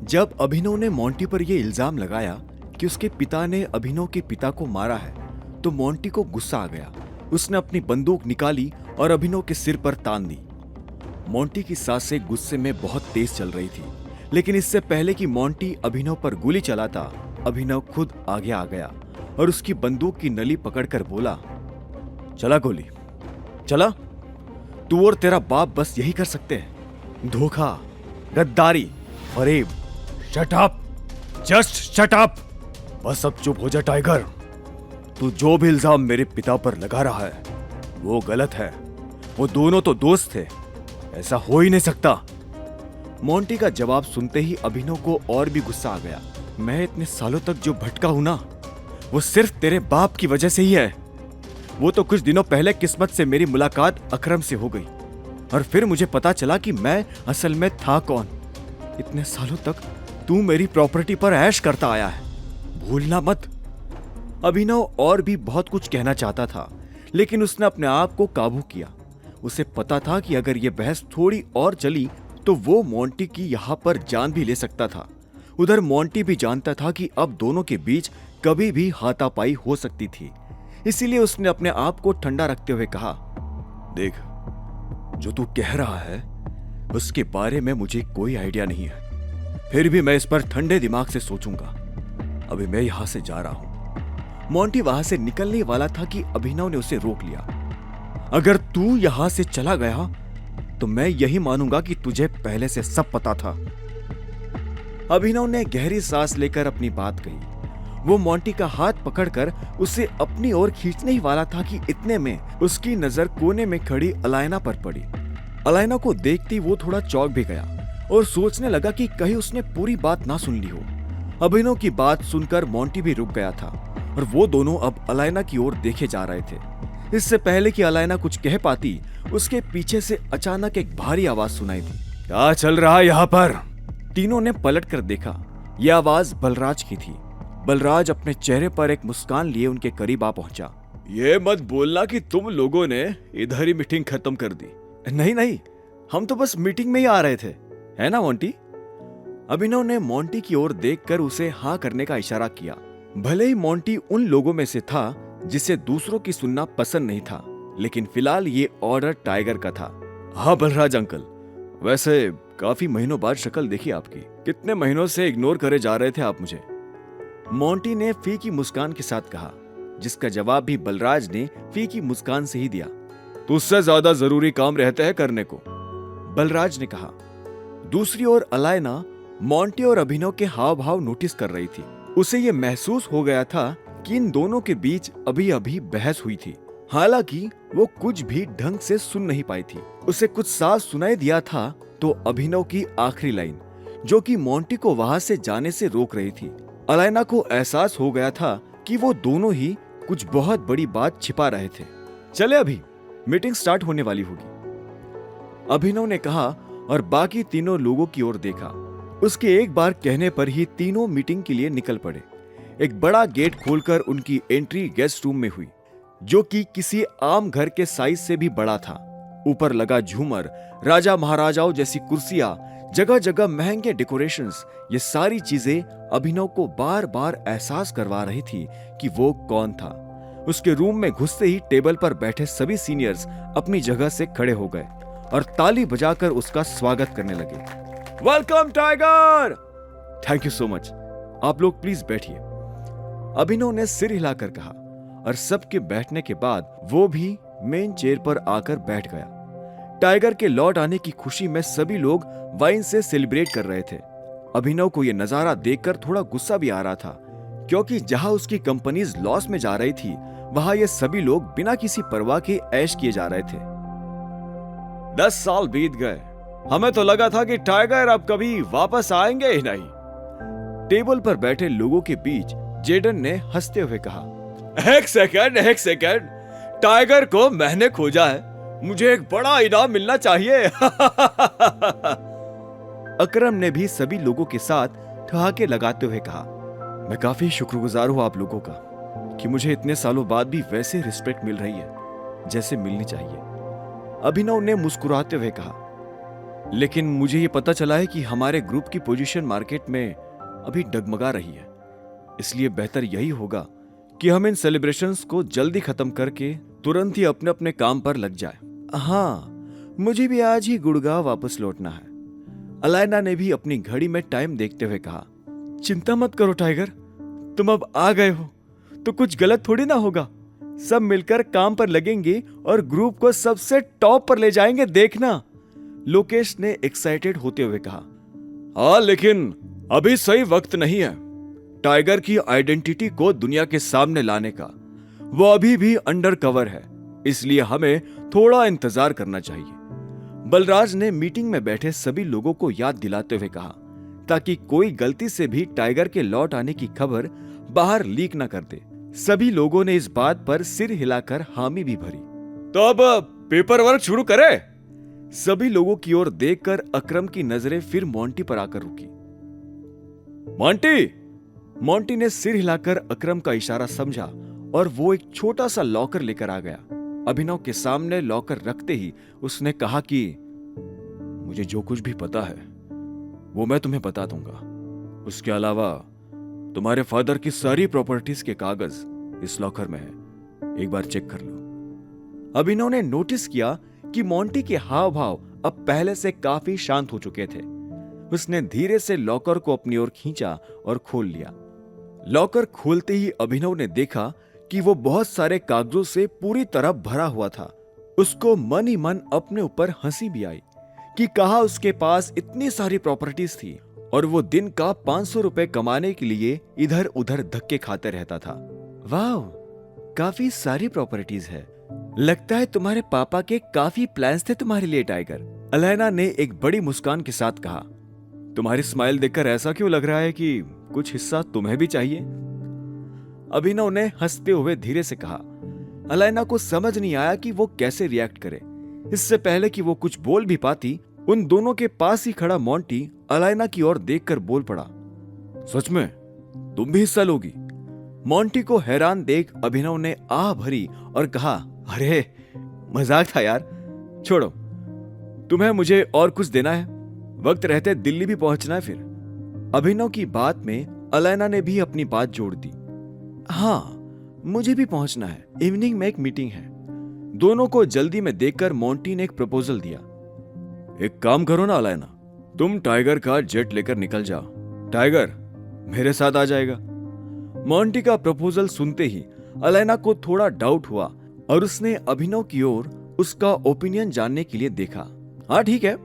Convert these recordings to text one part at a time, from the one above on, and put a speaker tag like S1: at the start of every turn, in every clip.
S1: जब अभिनव ने मोंटी पर यह इल्जाम लगाया कि उसके पिता ने अभिनव के पिता को मारा है, तो मोंटी को गुस्सा आ गया। उसने अपनी बंदूक निकाली और अभिनव के सिर पर तान दी। मोंटी की सांसें गुस्से में बहुत तेज चल रही थी, लेकिन इससे पहले कि मोंटी अभिनव पर गोली चलाता, अभिनव खुद आगे आ गया और उसकी बंदूक की नली पकड़कर बोला, चला गोली, चला। तू और तेरा बाप बस यही कर सकते हैं, धोखा, गद्दारी, फरेब। Shut up, just shut up. बस अब चुप हो जा टाइगर। तू जो भी इल्जाम मेरे पिता पर लगा रहा है वो गलत है। वो दोनों तो दोस्त थे, ऐसा हो ही नहीं सकता। मोंटी का जवाब सुनते ही अभिनव को और भी गुस्सा आ गया। मैं इतने सालों तक जो भटका हूं ना, वो सिर्फ तेरे बाप की वजह से ही है। वो तो कुछ दिनों पहले किस्मत से मेरी मुलाकात अकरम से हो गई और फिर मुझे पता चला कि मैं असल में था कौन। इतने सालों तक तू मेरी प्रॉपर्टी पर ऐश करता आया है, भूलना मत। अभिनव और भी बहुत कुछ कहना चाहता था, लेकिन उसने अपने आप को काबू किया। उसे पता था कि अगर यह बहस थोड़ी और चली तो वो मोंटी की यहां पर जान भी ले सकता था। उधर मोंटी भी जानता था कि अब दोनों के बीच कभी भी हाथापाई हो सकती थी। इसीलिए उसने अपने आप को ठंडा रखते हुए कहा, देख, जो तू कह रहा है उसके बारे में मुझे कोई आइडिया नहीं है, फिर भी मैं इस पर ठंडे दिमाग से सोचूंगा। अभी मैं यहां से जा रहा हूं। मोंटी वहां से निकलने वाला था कि अभिनव ने उसे रोक लिया। अगर तू यहां से चला गया तो मैं यही मानूंगा कि तुझे पहले से सब पता था। अभिनव ने गहरी सांस लेकर अपनी बात कही। वो मोंटी का हाथ पकड़कर उसे अपनी ओर खींचने ही वाला था कि इतने में उसकी नजर कोने में खड़ी अलायना पर पड़ी। अलायना को देखते वो थोड़ा चौंक भी गया और सोचने लगा कि कहीं उसने पूरी बात ना सुन ली हो। अभिनव की बात सुनकर मोंटी भी रुक गया था और वो दोनों अब अलायना की ओर देखे जा रहे थे। इससे पहले कि अलायना कुछ कह पाती, उसके पीछे से अचानक एक भारी आवाज सुनाई दी। क्या चल रहा है यहाँ पर? तीनों ने पलट कर देखा। यह आवाज बलराज की थी। बलराज अपने चेहरे पर एक मुस्कान लिए उनके करीब आ पहुंचा। ये मत बोलना कि तुम लोगों ने इधर ही मीटिंग खत्म कर दी। नहीं नहीं, हम तो बस मीटिंग में ही आ रहे थे, है ना मोंटी? अभिनव ने मोंटी की ओर देखकर उसे हाँ करने का इशारा किया। भले ही मोंटी उन लोगों में से था जिसे दूसरों की सुनना पसंद नहीं था, लेकिन फिलहाल ये ऑर्डर टाइगर का था। हाँ बलराज अंकल, वैसे काफी महीनों बाद शक्ल देखी आपकी। कितने महीनों से इग्नोर करे जा रहे थे आप मुझे? मोंटी ने फीकी मुस्कान के साथ कहा, जिसका जवाब भी बलराज ने फीकी मुस्कान से ही दिया। तुझसे ज्यादा जरूरी काम रहते हैं करने को, बलराज ने कहा। दूसरी ओर अलायना मोंटी और अभिनव के हाव भाव नोटिस कर रही थी। उसे ये महसूस हो गया था कि इन दोनों के बीच अभी अभी बहस हुई थी। हालांकि वो कुछ भी ढंग से सुन नहीं पाई थी। उसे कुछ साफ सुनाई दिया था तो अभिनव की आखिरी लाइन, जो कि मोंटी को वहां से जाने से रोक रही थी। अलायना को एहसास हो गया था कि वो दोनों ही कुछ बहुत बड़ी बात छिपा रहे थे। चले, अभी मीटिंग स्टार्ट होने वाली होगी, अभिनव ने कहा और बाकी तीनों लोगों की ओर देखा। उसके एक बार कहने पर ही तीनों मीटिंग के लिए निकल पड़े। एक बड़ा गेट खोलकर उनकी एंट्री गेस्ट रूम में हुई, जो कि किसी आम घर के साइज से भी बड़ा था। ऊपर लगा झूमर, राजा महाराजाओं जैसी कुर्सियां, जगह जगह महंगे डेकोरेशंस, ये सारी चीजें अभिनव को बार बार एहसास करवा रही थी कि वो कौन था। उसके रूम में घुसते ही टेबल पर बैठे सभी सीनियर्स अपनी जगह से खड़े हो गए और ताली बजाकर उसका स्वागत करने लगे। Welcome tiger! Thank you so much. आप लोग प्लीज बैठिए, अभिनव ने सिर हिलाकर कहा और सबके बैठने के बाद वो भी मेन चेयर पर आकर बैठ गया। टाइगर के लौट आने की खुशी में सभी लोग वाइन से सेलिब्रेट कर रहे थे। अभिनव को यह नजारा देखकर थोड़ा गुस्सा भी आ रहा था, क्योंकि जहां उसकी कंपनीज लॉस में जा रही थी, वहां ये सभी लोग बिना किसी परवाह के ऐश किए जा रहे थे। 10 साल बीत गए, हमें तो लगा था कि टाइगर अब कभी वापस आएंगे ही नहीं। टेबल पर बैठे लोगों के बीच जेडन ने हंसते हुए कहा, एक सेकंड, टाइगर को मैंने खोजा है, मुझे एक बड़ा इनाम मिलना चाहिए। अकरम ने भी सभी लोगों के साथ ठहाके लगाते हुए कहा, मैं काफी शुक्रगुजार हूं आप लोगों का कि मुझे इतने सालों बाद भी वैसे रिस्पेक्ट मिल रही है जैसे मिलनी चाहिए। अभिनव ने मुस्कुराते हुए कहा, लेकिन मुझे ये पता चला है कि हमारे ग्रुप की पोजीशन मार्केट में अभी डगमगा रही है। इसलिए बेहतर यही होगा कि हम इन सेलिब्रेशंस को जल्दी खत्म करके तुरंत ही अपने अपने काम पर लग जाए। हाँ, मुझे भी आज ही गुड़गांव वापस लौटना है। अलायना ने भी अपनी घड़ी में टाइम देखते हुए कहा। चिंता मत करो टाइगर, तुम अब आ गए हो तो कुछ गलत थोड़ी ना होगा। सब मिलकर काम पर लगेंगे और ग्रुप को सबसे टॉप पर ले जाएंगे, देखना, लोकेश ने एक्साइटेड होते हुए कहा। हाँ, लेकिन अभी सही वक्त नहीं है टाइगर की आइडेंटिटी को दुनिया के सामने लाने का। वो अभी भी अंडर कवर है, इसलिए हमें थोड़ा इंतजार करना चाहिए, बलराज ने मीटिंग में बैठे सभी लोगों को याद दिलाते हुए कहा, ताकि कोई गलती से भी टाइगर के लौट आने की खबर बाहर लीक न कर दे। सभी लोगों ने इस बात पर सिर हिलाकर हामी भी भरी। तो अब पेपर वर्क शुरू करें? सभी लोगों की ओर देखकर अकरम की नजरें फिर मोंटी पर आकर रुकी। मोंटी ने सिर हिलाकर अकरम का इशारा समझा और वो एक छोटा सा लॉकर लेकर आ गया। अभिनव के सामने लॉकर रखते ही उसने कहा कि मुझे जो कुछ भी पता है वो मैं तुम्हें बता दूंगा। उसके अलावा तुम्हारे फादर की सारी प्रॉपर्टीज के कागज इस लॉकर में है, एक बार चेक कर लो। अभिनव ने नोटिस किया कि मोंटी के हाव भाव अब पहले से काफी शांत हो चुके थे। उसने धीरे से लॉकर को अपनी ओर खींचा और खोल लिया। लॉकर खोलते ही अभिनव ने देखा कि वो बहुत सारे कागजों से पूरी तरह भरा हुआ था। उसको मन ही मन अपने ऊपर हंसी भी आई कि कहा उसके पास इतनी सारी प्रॉपर्टीज थी और वो दिन का 500 रुपए कमाने के लिए इधर उधर धक्के खाते रहता था। वाह, काफी सारी प्रॉपर्टीज है। लगता है तुम्हारे पापा के काफी प्लान्स थे तुम्हारे लिए टाइगर, अलायना ने एक बड़ी मुस्कान के साथ कहा। तुम्हारी स्माइल देखकर ऐसा क्यों लग रहा है कि कुछ हिस्सा तुम्हें भी चाहिए? अभिनव ने हंसते हुए धीरे से कहा। अलायना को समझ नहीं आया कि वो कैसे रिएक्ट करे। इससे पहले कि वो कुछ बोल भी पाती, उन दोनों के पास ही खड़ा मोंटी अलायना की ओर देखकर बोल पड़ा। सच में तुम भी हिस्सा लोगी? मोंटी को हैरान देख अभिनव ने आह भरी और कहा, अरे मजाक था यार, छोड़ो। तुम्हें मुझे और कुछ देना है? वक्त रहते दिल्ली भी पहुंचना है फिर। अभिनव की बात में अलायना ने भी अपनी बात जोड़ दी। हाँ, मुझे भी पहुंचना है, इवनिंग में एक मीटिंग है। दोनों को जल्दी में देखकर मोंटी ने एक प्रपोजल दिया। एक काम करो ना अलायना, तुम टाइगर का जेट लेकर निकल जाओ, टाइगर मेरे साथ आ जाएगा। मोंटी का प्रपोजल सुनते ही अलायना को थोड़ा डाउट हुआ और उसने अभिनव की ओर उसका ओपिनियन जानने के लिए देखा। हाँ ठीक है,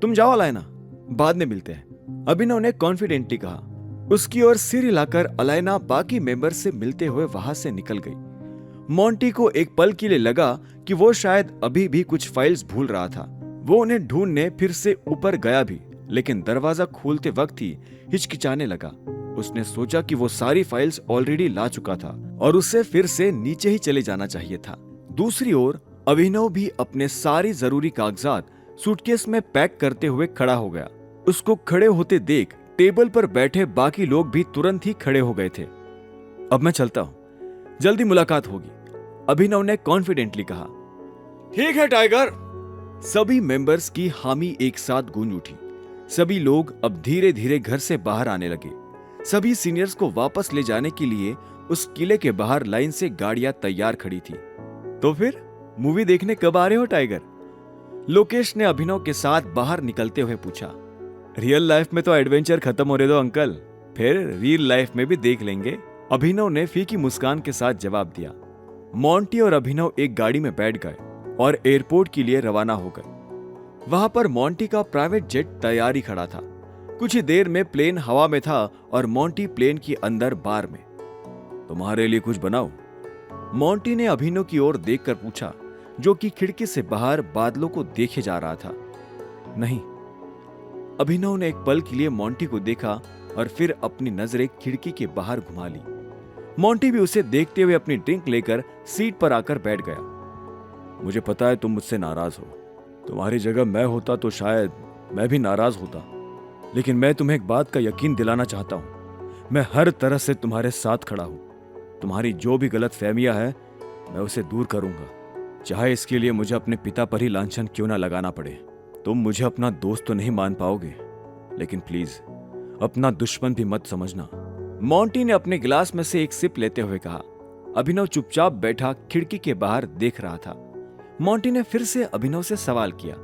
S1: तुम जाओ अलायना, बाद में मिलते हैं, अभिनव ने कॉन्फिडेंटली कहा। उसकी ओर सिर हिलाकर अलायना बाकी मेंबर से मिलते हुए वहां से निकल गई। मोंटी को एक पल के लिए लगा कि वो शायद अभी भी कुछ फाइल्स भूल रहा था। वो उन्हें ढूंढने फिर से ऊपर गया भी, लेकिन दरवाजा खोलते वक्त ही हिचकिचाने लगा। उसने सोचा कि वो सारी फाइल्स ऑलरेडी ला चुका था और उसे फिर से नीचे ही चले जाना चाहिए था। दूसरी ओर अभिनव भी अपने सारी जरूरी कागजात सूटकेस में पैक करते हुए खड़ा हो गया। उसको खड़े होते देख टेबल पर बैठे बाकी लोग भी तुरंत ही खड़े हो गए थे। अब मैं चलता हूं, जल्दी मुलाकात होगी, अभिनव ने कॉन्फिडेंटली कहा। ठीक है टाइगर। सभी मेंबर्स की हामी एक साथ गूंज उठी। सभी लोग अब धीरे धीरे घर से बाहर आने लगे। सभी सीनियर्स को वापस ले जाने के लिए उस किले के बाहर लाइन से गाड़ियां तैयार खड़ी थी। तो फिर मूवी देखने कब आ रहे हो टाइगर? लोकेश ने अभिनव के साथ बाहर निकलते हुए पूछा। रियल लाइफ में तो एडवेंचर खत्म हो रहे दो अंकल, फिर रियल लाइफ में भी देख लेंगे, अभिनव ने फीकी मुस्कान के साथ जवाब दिया। मोंटी और अभिनव एक गाड़ी में बैठ गए और एयरपोर्ट के लिए रवाना हो गए। वहां पर मोंटी का प्राइवेट जेट तैयार ही खड़ा था। कुछ ही देर में प्लेन हवा में था और मोंटी प्लेन के अंदर बार में। तुम्हारे लिए कुछ बनाओ? मोंटी ने अभिनव की ओर देखकर पूछा, जो कि खिड़की से बाहर बादलों को देखे जा रहा था। नहीं, अभिनव ने एक पल के लिए मोंटी को देखा और फिर अपनी नजरें खिड़की के बाहर घुमा ली। मोंटी भी उसे देखते हुए अपनी ड्रिंक लेकर सीट पर आकर बैठ गया। मुझे पता है तुम मुझसे नाराज हो, तुम्हारी जगह मैं होता तो शायद मैं भी नाराज होता, लेकिन मैं तुम्हें एक बात का यकीन दिलाना चाहता हूं, मैं हर तरह से तुम्हारे साथ खड़ा हूं। तुम्हारी जो भी गलत फहमियां है मैं उसे दूर करूंगा, चाहे इसके लिए मुझे अपने पिता पर ही लांछन क्यों ना लगाना पड़े। तुम मुझे अपना दोस्त तो नहीं मान पाओगे, लेकिन प्लीज अपना दुश्मन भी मत समझना। मोंटी ने अपने गिलास में से एक सिप लेते हुए कहा। अभिनव चुपचाप बैठा खिड़की के बाहर देख रहा था। मोंटी ने फिर से अभिनव से सवाल किया,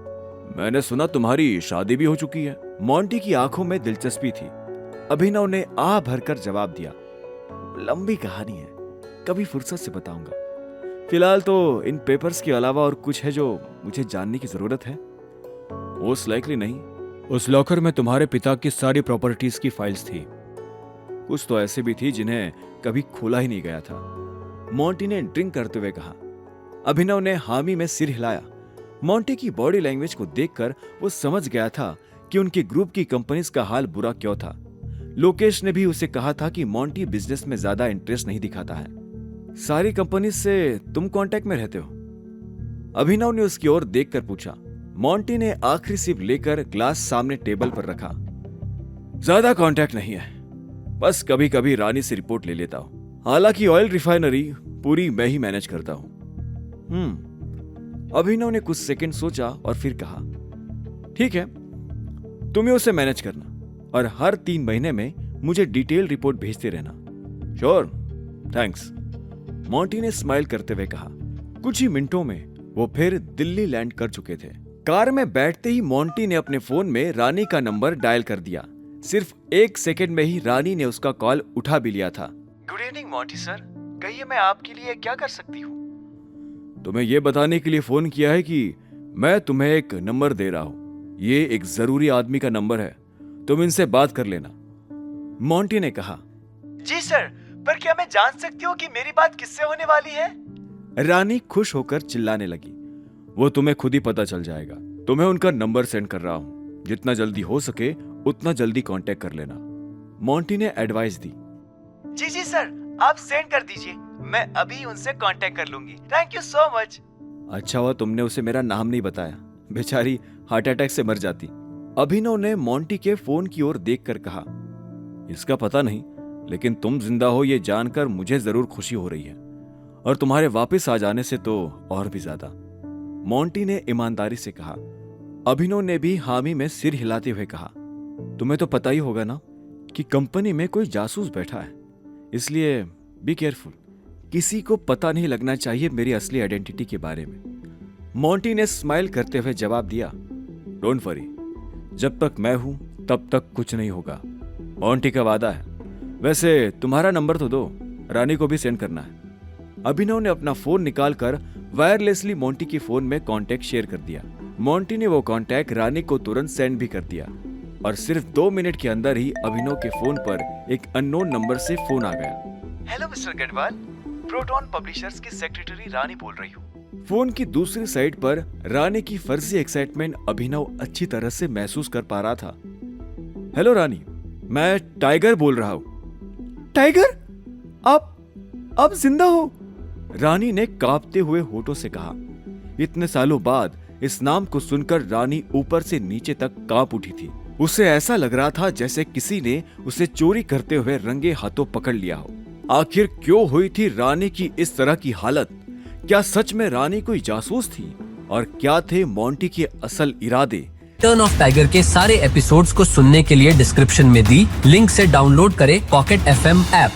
S1: मैंने सुना तुम्हारी शादी भी हो चुकी है। मोंटी की आंखों में दिलचस्पी थी। अभिनव ने आह भरकर जवाब दिया, लंबी कहानी है, कभी फुर्सत से बताऊंगा। फिलहाल तो इन पेपर्स के अलावा और कुछ है जो मुझे जानने की जरूरत है। मोस्ट लाइकली नहीं, उस लॉकर में तुम्हारे पिता की सारी प्रॉपर्टीज की फाइल्स थी। कुछ तो ऐसे भी थी जिन्हें कभी खोला ही नहीं गया था, मोंटी ने ड्रिंक करते हुए कहा। अभिनव ने हामी में सिर हिलाया। मोंटी की बॉडी लैंग्वेज को देखकर वो समझ गया था कि उनके ग्रुप की कंपनीज का हाल बुरा क्यों था। लोकेश ने भी उसे कहा था कि मोंटी बिजनेस में ज्यादा इंटरेस्ट नहीं दिखाता है। सारी कंपनी से तुम कांटेक्ट में रहते हो? अभिनव ने उसकी ओर देखकर पूछा। मोंटी ने आखिरी सिप लेकर ग्लास सामने टेबल पर रखा। ज्यादा कांटेक्ट नहीं है, बस कभी कभी रानी से रिपोर्ट ले लेता हूं। हालांकि ऑयल रिफाइनरी पूरी मैं ही मैनेज करता हूं। अभिनव ने कुछ सेकंड सोचा और फिर कहा, ठीक है, तुम्हें उसे मैनेज करना और हर 3 महीने में मुझे डिटेल रिपोर्ट भेजते रहना। श्योर, थैंक्स, मोंटी ने स्माइल करते हुए कहा। कुछ ही मिनटों में वो फिर दिल्ली लैंड कर चुके थे। कार में बैठते ही मोंटी ने अपने फोन में रानी का नंबर डायल कर दिया। सिर्फ 1 सेकंड में ही रानी ने उसका कॉल उठा भी लिया था। गुड इवनिंग मोंटी सर, कहिए मैं आपके लिए क्या कर सकती हूँ? तुम्हें यह बताने के लिए फोन किया है कि मैं तुम्हें एक नंबर दे रहा हूँ। ये एक जरूरी आदमी का नंबर है, तुम इनसे बात कर लेना, मोंटी ने कहा।
S2: जी सर, पर क्या मैं जान सकती हूँ कि मेरी बात किससे होने वाली है?
S1: रानी खुश होकर चिल्लाने लगी। वो तुम्हें खुद ही पता चल जाएगा। तुम्हें उनका नंबर सेंड कर रहा हूँ, जितना जल्दी हो सके उतना जल्दी कांटेक्ट कर लेना, मोंटी ने एडवाइस दी।
S2: जी सर, आप सेंड कर दीजिए, मैं अभी उनसे कांटेक्ट कर लूंगी। Thank you so much.
S1: अच्छा हुआ तुमने उसे मेरा नाम नहीं बताया, बेचारी हार्ट अटैक से मर जाती। अभिनव ने मोंटी के फोन की ओर देखकर कहा, इसका पता नहीं, लेकिन तुम जिंदा हो ये जानकर मुझे जरूर खुशी हो रही है, और तुम्हारे वापस आ जाने से तो और भी ज्यादा, मोंटी ने ईमानदारी से कहा। अभिनव ने भी हामी में सिर हिलाते हुए कहा, तुम्हें तो पता ही होगा ना कि कंपनी में कोई जासूस बैठा है, इसलिए बी केयरफुल। किसी को पता नहीं लगना चाहिए मेरी असली आइडेंटिटी के बारे में, मोंटी ने स्माइल करते हुए जवाब दिया। डोंट वरी, जब तक मैं हूं तब तक कुछ नहीं होगा, मोंटी का वादा है। वैसे तुम्हारा नंबर तो दो, रानी को भी सेंड करना है। अभिनव ने अपना फोन निकालकर वायरलेसली मोंटी के फोन में कांटेक्ट शेयर कर दिया। मोंटी ने वो कांटेक्ट रानी को तुरंत सेंड भी कर दिया, और सिर्फ 2 मिनट के अंदर ही अभिनव के फोन पर एक अननोन नंबर से फोन आ गया।
S2: Hello mister Garhwal, proton publishers की सेक्रेटरी रानी बोल रही हूँ।
S1: फोन की दूसरी साइड पर रानी की फर्जी एक्साइटमेंट अभिनव अच्छी तरह से महसूस कर पा रहा था। हेलो रानी, मैं टाइगर बोल रहा हूँ।
S2: टाइगर, आप जिंदा हो?
S1: रानी ने कांपते हुए होठों से कहा। इतने सालों बाद इस नाम को सुनकर रानी ऊपर से नीचे तक कांप उठी थी। उसे ऐसा लग रहा था जैसे किसी ने उसे चोरी करते हुए रंगे हाथों पकड़ लिया हो। आखिर क्यों हुई थी रानी की इस तरह की हालत? क्या सच में रानी कोई जासूस थी? और क्या थे मोंटी के असल इरादे?
S3: टर्न ऑफ टाइगर के सारे एपिसोड्स को सुनने के लिए डिस्क्रिप्शन में दी लिंक से डाउनलोड करें पॉकेट FM ऐप।